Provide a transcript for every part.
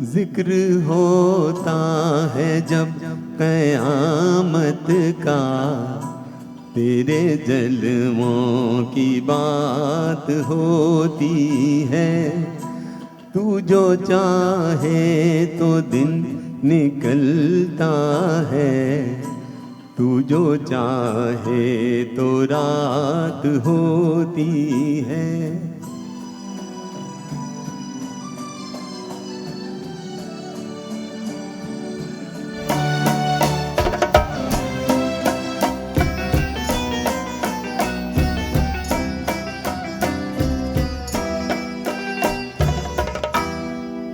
जिक्र होता है जब क़यामत का, तेरे जलवों की बात होती है। तू जो चाहे तो दिन निकलता है, तू जो चाहे तो रात होती है।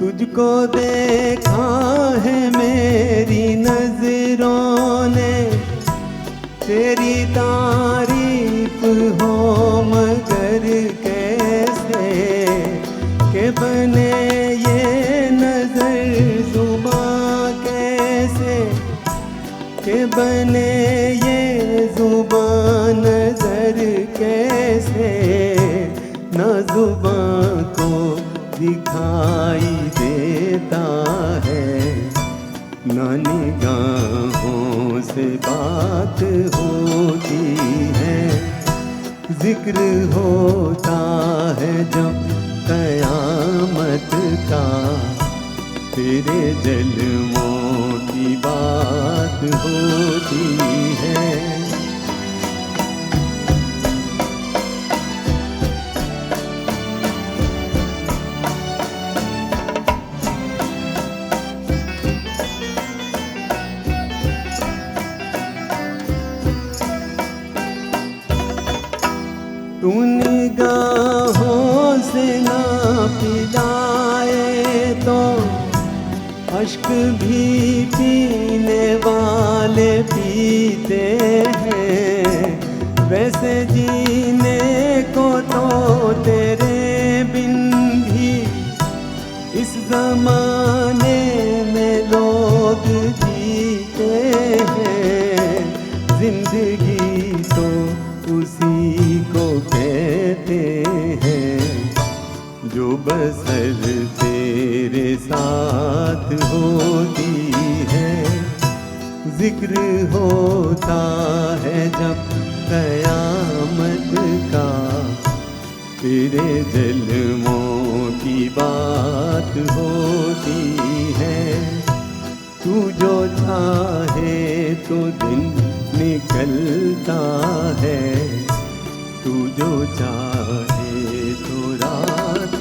तुझको देखा है मेरी नजरों ने, तेरी तारीफ हो मगर कैसे के बने ये नजर जुबां कैसे के बने ये जुबां नजर कैसे, ना जुबां को दिखाई देता है, ना निगाहों से बात होती है। जिक्र होता है जब क़यामत का, तेरे जलवों की बात होती है। तू निगाहों से ना पिलाए तो अश्क भी पीने वाले पीते हैं। वैसे जीने को तो तेरे बिन भी इस ज़माने में लोग जीते हैं। जिंदगी तो उसी को कहते हैं जो बसर तेरे साथ होती है। जिक्र होता है जब क़यामत का, तेरे जलवों की बात होती है। तू जो चाहे तो दिन निकलता है, तू जो चाहे तो रात